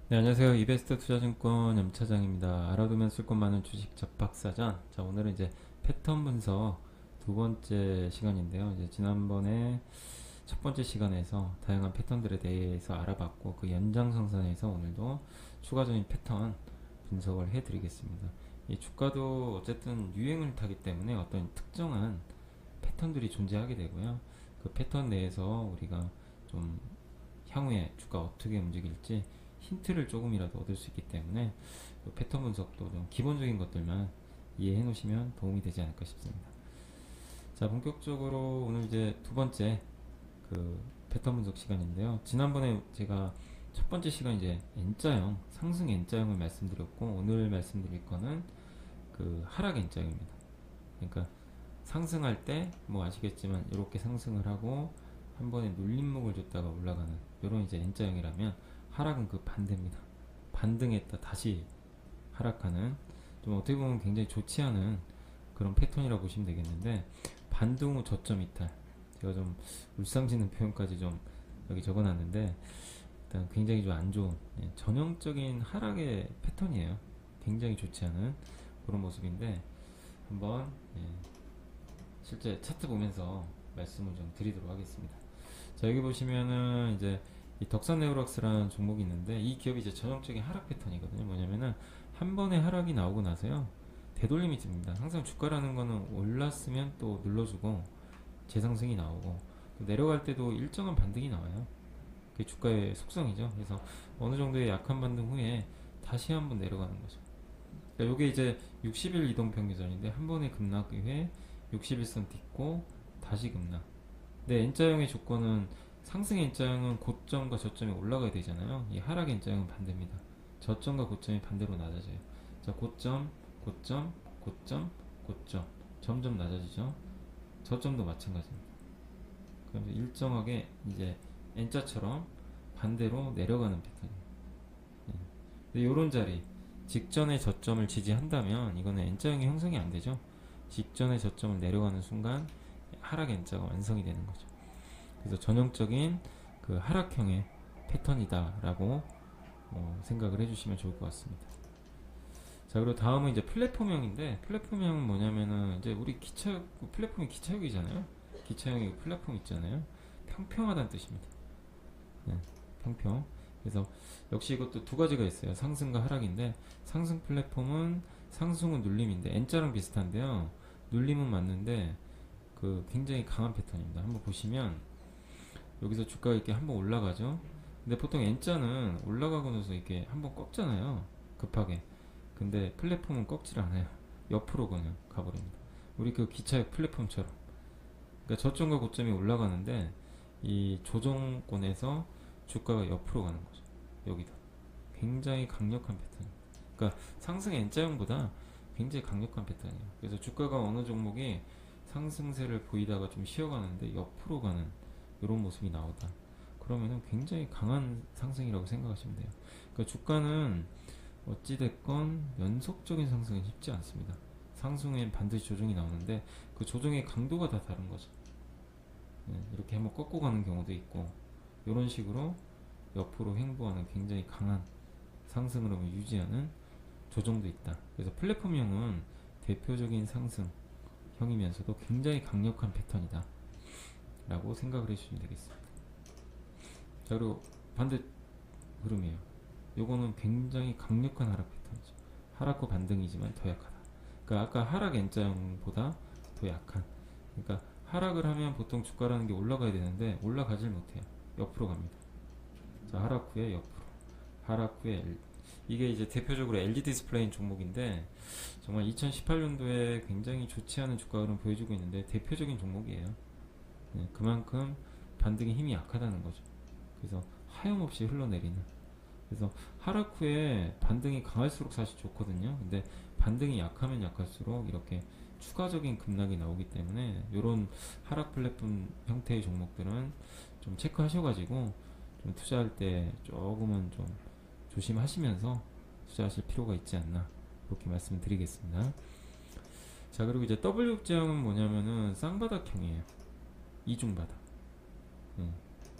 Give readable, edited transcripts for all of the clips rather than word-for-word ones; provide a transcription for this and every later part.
네, 안녕하세요. 이베스트 투자증권 염차장입니다. 알아두면 쓸 것 많은 주식 잡박사전. 자, 오늘은 이제 패턴 분석 두 번째 시간인데요. 이제 지난번에 첫 번째 시간에서 다양한 패턴들에 대해서 알아봤고, 그 연장선상에서 오늘도 추가적인 패턴 분석을 해드리겠습니다. 이 주가도 어쨌든 유행을 타기 때문에 어떤 특정한 패턴들이 존재하게 되고요. 그 패턴 내에서 우리가 좀 향후에 주가 어떻게 움직일지 힌트를 조금이라도 얻을 수 있기 때문에 그 패턴 분석도 좀 기본적인 것들만 이해해 놓으시면 도움이 되지 않을까 싶습니다. 자, 본격적으로 오늘 이제 두 번째 그 패턴 분석 시간인데요. 지난번에 제가 첫 번째 시간 이제 N자형, 상승 N자형을 말씀드렸고, 오늘 말씀드릴 거는 그 하락 N자형입니다. 그러니까 상승할 때 뭐 아시겠지만 이렇게 상승을 하고 한 번에 눌림목을 줬다가 올라가는 이런 이제 N자형이라면, 하락은 그 반대입니다. 반등했다 다시 하락하는, 좀 어떻게 보면 굉장히 좋지 않은 그런 패턴이라고 보시면 되겠는데, 반등 후 저점 이탈, 제가 좀 울상지는 표현까지 좀 여기 적어놨는데, 일단 굉장히 좀 안 좋은, 전형적인 하락의 패턴이에요. 굉장히 좋지 않은 그런 모습인데, 한번 실제 차트 보면서 말씀을 좀 드리도록 하겠습니다. 자, 여기 보시면은 이제 이 덕산네오락스라는 종목이 있는데, 이 기업이 이제 전형적인 하락 패턴이거든요. 뭐냐면은 한 번의 하락이 나오고 나서요, 되돌림이 듭니다. 항상 주가라는 거는 올랐으면 또 눌러주고 재상승이 나오고, 또 내려갈 때도 일정한 반등이 나와요. 그게 주가의 속성이죠. 그래서 어느 정도의 약한 반등 후에 다시 한번 내려가는 거죠. 그러니까 이게 이제 60일 이동 평균선인데, 한 번의 급락 이후에 61선 딛고 다시 급락. 근데 N자형의 조건은, 상승 N자형은 고점과 저점이 올라가야 되잖아요. 이 하락 N자형은 반대입니다. 저점과 고점이 반대로 낮아져요. 자, 고점, 고점, 고점, 고점, 점점 낮아지죠. 저점도 마찬가지입니다. 그럼 일정하게 이제 N자처럼 반대로 내려가는 패턴이에요. 근데 이런 자리, 직전의 저점을 지지한다면 이거는 N자형이 형성이 안 되죠. 직전의 저점을 내려가는 순간 하락 N자가 완성이 되는 거죠. 그래서 전형적인 그 하락형의 패턴이다라고 생각을 해주시면 좋을 것 같습니다. 자, 그리고 다음은 이제 플랫폼형인데, 플랫폼형은 뭐냐면은 이제 우리 기차, 플랫폼이 기차역이잖아요. 기차형이 플랫폼 있잖아요. 평평하다는 뜻입니다. 네, 평평. 그래서 역시 이것도 두 가지가 있어요. 상승과 하락인데, 상승 플랫폼은, 상승은 눌림인데 N자랑 비슷한데요. 눌림은 맞는데 그 굉장히 강한 패턴입니다. 한번 보시면 여기서 주가가 이렇게 한번 올라가죠. 근데 보통 N자는 올라가고 나서 이렇게 한번 꺾잖아요, 급하게. 근데 플랫폼은 꺾질 않아요. 옆으로 그냥 가버립니다. 우리 그 기차의 플랫폼처럼. 그러니까 저점과 고점이 올라가는데, 이 조정권에서 주가가 옆으로 가는 거죠. 여기도 굉장히 강력한 패턴. 그러니까 상승 N자형보다 굉장히 강력한 패턴이에요. 그래서 주가가 어느 종목이 상승세를 보이다가 좀 쉬어가는데 옆으로 가는 이런 모습이 나오다, 그러면은 굉장히 강한 상승이라고 생각하시면 돼요. 그러니까 주가는 어찌됐건 연속적인 상승은 쉽지 않습니다. 상승엔 반드시 조정이 나오는데, 그 조정의 강도가 다 다른 거죠. 이렇게 한번 꺾고 가는 경우도 있고, 이런 식으로 옆으로 횡보하는 굉장히 강한 상승을 유지하는 조정도 있다. 그래서 플랫폼형은 대표적인 상승형이면서도 굉장히 강력한 패턴이다 라고 생각을 해주시면 되겠습니다. 자, 그리고 반대 흐름이에요. 요거는 굉장히 강력한 하락 패턴이죠. 하락과 반등이지만 더 약하다. 그러니까 아까 하락 N자형보다 더 약한. 그러니까 하락을 하면 보통 주가라는 게 올라가야 되는데 올라가질 못해요. 옆으로 갑니다. 자, 하락 후에 옆으로, 하락 후에 이게 이제 대표적으로 LG 디스플레이 종목인데, 정말 2018년도에 굉장히 좋지 않은 주가 흐름 보여주고 있는데 대표적인 종목이에요. 그만큼 반등의 힘이 약하다는 거죠. 그래서 하염없이 흘러내리는. 그래서 하락 후에 반등이 강할수록 사실 좋거든요. 근데 반등이 약하면 약할수록 이렇게 추가적인 급락이 나오기 때문에, 이런 하락 플랫폼 형태의 종목들은 좀 체크하셔가지고 좀 투자할 때 조금은 좀 조심하시면서 투자하실 필요가 있지 않나, 그렇게 말씀드리겠습니다. 자, 그리고 이제 W자형은 뭐냐면은 쌍바닥형이에요. 이중바닥.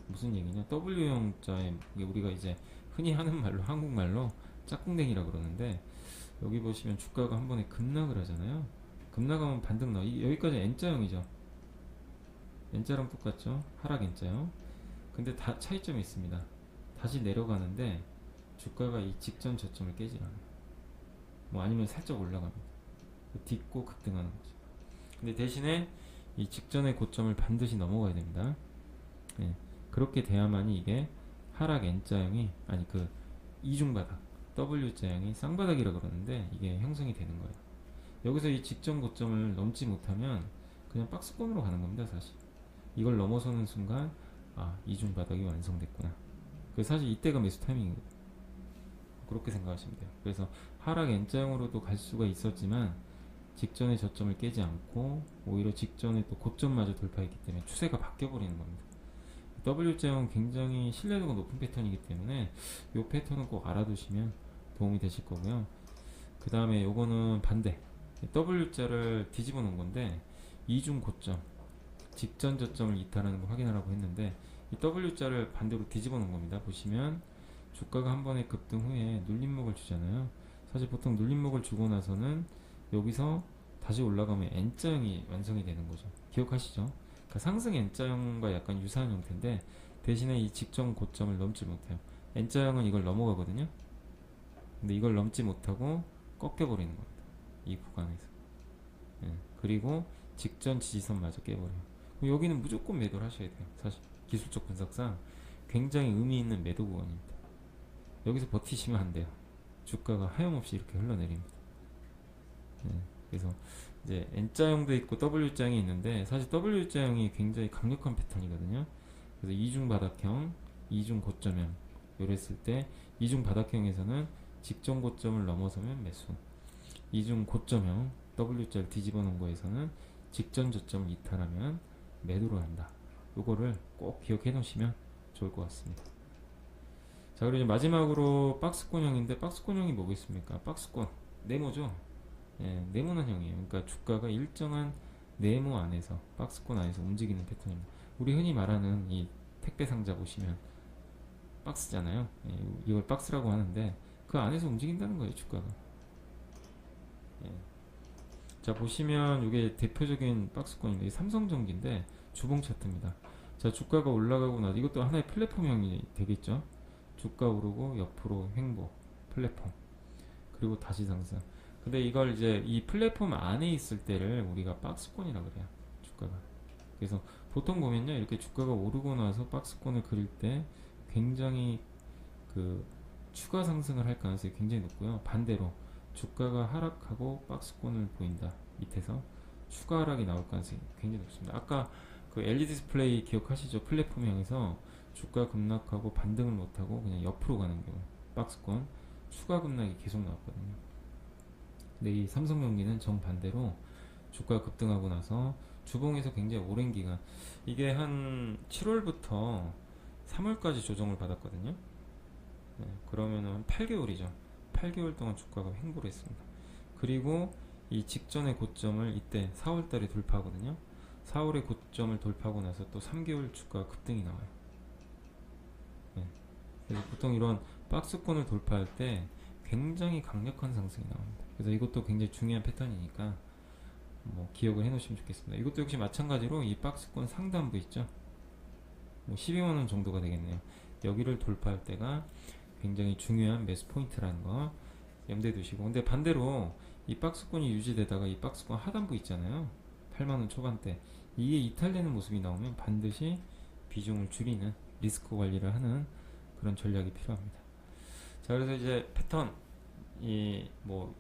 무슨 얘기냐? W형자에 이게 우리가 이제 흔히 하는 말로 한국말로 짝꿍댕이라 그러는데 여기 보시면 주가가 한 번에 급락을 하잖아요. 급락하면 반등 나와. 여기까지 N자형이죠. N자랑 똑같죠. 하락 N자형. 근데 다 차이점이 있습니다. 다시 내려가는데 주가가 이 직전 저점을 깨질 않아요. 뭐 아니면 살짝 올라갑니다. 딛고 급등하는 거죠. 근데 대신에 이 직전의 고점을 반드시 넘어가야 됩니다. 예, 그렇게 돼야만이 이게 하락 N자형이 아니 그 이중바닥 W자형이 쌍바닥이라 그러는데 이게 형성이 되는 거예요. 여기서 이 직전 고점을 넘지 못하면 그냥 박스권으로 가는 겁니다. 사실 이걸 넘어서는 순간 아 이중바닥이 완성됐구나. 그래서 사실 이때가 매수 타이밍이거든요. 그렇게 생각하시면 돼요. 그래서 하락 N자형으로도 갈 수가 있었지만 직전의 저점을 깨지 않고 오히려 직전에 또 고점마저 돌파했기 때문에 추세가 바뀌어버리는 겁니다. W자형은 굉장히 신뢰도가 높은 패턴이기 때문에 이 패턴은 꼭 알아두시면 도움이 되실 거고요. 그 다음에 요거는 반대 W자를 뒤집어 놓은 건데 이중 고점 직전 저점을 이탈하는 거 확인하라고 했는데 이 W자를 반대로 뒤집어 놓은 겁니다. 보시면 주가가 한 번에 급등 후에 눌림목을 주잖아요. 사실 보통 눌림목을 주고 나서는 여기서 다시 올라가면 N자형이 완성이 되는 거죠. 기억하시죠? 그러니까 상승 N자형과 약간 유사한 형태인데 대신에 이 직전 고점을 넘지 못해요. N자형은 이걸 넘어가거든요. 근데 이걸 넘지 못하고 꺾여버리는 겁니다. 이 구간에서. 예. 그리고 직전 지지선마저 깨버려요. 여기는 무조건 매도를 하셔야 돼요. 사실 기술적 분석상 굉장히 의미 있는 매도 구간입니다. 여기서 버티시면 안 돼요. 주가가 하염없이 이렇게 흘러내립니다. 예. 그래서 이제 N자형도 있고 W자형이 있는데 사실 W자형이 굉장히 강력한 패턴이거든요. 그래서 이중 바닥형, 이중 고점형 요랬을 때 이중 바닥형에서는 직전 고점을 넘어서면 매수, 이중 고점형 W자를 뒤집어 놓은 거에서는 직전 저점을 이탈하면 매도를 한다. 요거를 꼭 기억해 놓으시면 좋을 것 같습니다. 자, 그리고 이제 마지막으로 박스권형인데 박스권형이 뭐겠습니까? 박스권 네모죠. 예, 네모난형이에요. 그러니까 주가가 일정한 네모 안에서 박스권 안에서 움직이는 패턴입니다. 우리 흔히 말하는 이 택배 상자 보시면 박스잖아요. 예, 이걸 박스라고 하는데 그 안에서 움직인다는 거예요, 주가가. 예. 자, 보시면 이게 대표적인 박스권인데 삼성전기인데 주봉 차트입니다. 자, 주가가 올라가고 나서 이것도 하나의 플랫폼형이 되겠죠. 주가 오르고 옆으로 횡보 플랫폼 그리고 다시 상승. 근데 이걸 이제 이 플랫폼 안에 있을 때를 우리가 박스권이라고 그래요. 주가가. 그래서 보통 보면요, 이렇게 주가가 오르고 나서 박스권을 그릴 때 굉장히 그 추가 상승을 할 가능성이 굉장히 높고요. 반대로 주가가 하락하고 박스권을 보인다. 밑에서 추가 하락이 나올 가능성이 굉장히 높습니다. 아까 그 LED 디스플레이 기억하시죠? 플랫폼형에서 주가 급락하고 반등을 못하고 그냥 옆으로 가는 경우 박스권 추가 급락이 계속 나왔거든요. 근데 이 삼성전기는 정반대로 주가 급등하고 나서 주봉에서 굉장히 오랜 기간 이게 한 7월부터 3월까지 조정을 받았거든요. 네, 그러면은 한 8개월이죠. 8개월 동안 주가가 횡보를 했습니다. 그리고 이 직전의 고점을 이때 4월달에 돌파하거든요. 4월의 고점을 돌파하고 나서 또 3개월 주가 급등이 나와요. 네. 그래서 보통 이런 박스권을 돌파할 때 굉장히 강력한 상승이 나옵니다. 그래서 이것도 굉장히 중요한 패턴이니까 뭐 기억을 해 놓으시면 좋겠습니다. 이것도 역시 마찬가지로 이 박스권 상단부 있죠. 뭐 12만원 정도가 되겠네요. 여기를 돌파할 때가 굉장히 중요한 매수 포인트라는 거 염두에 두시고, 근데 반대로 이 박스권이 유지되다가 이 박스권 하단부 있잖아요. 8만원 초반대 이게 이탈되는 모습이 나오면 반드시 비중을 줄이는 리스크 관리를 하는 그런 전략이 필요합니다. 자, 그래서 이제 패턴 이 뭐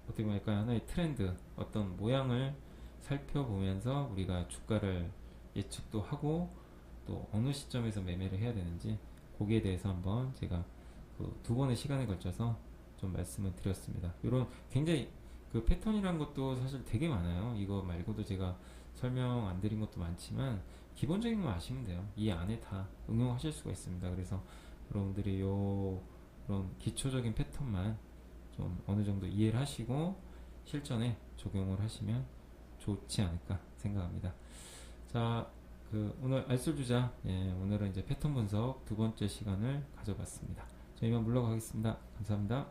어떻게 보면 약간 하나의 트렌드 어떤 모양을 살펴보면서 우리가 주가를 예측도 하고 또 어느 시점에서 매매를 해야 되는지 거기에 대해서 한번 제가 그 두 번의 시간에 걸쳐서 좀 말씀을 드렸습니다. 이런 굉장히 그 패턴이란 것도 사실 되게 많아요. 이거 말고도 제가 설명 안 드린 것도 많지만 기본적인 거 아시면 돼요. 이 안에 다 응용하실 수가 있습니다. 그래서 여러분들이 이런 기초적인 패턴만 좀 어느 정도 이해를 하시고 실전에 적용을 하시면 좋지 않을까 생각합니다. 자, 오늘 알쓸주자, 오늘은 이제 패턴 분석 두 번째 시간을 가져봤습니다. 저희만 물러가겠습니다. 감사합니다.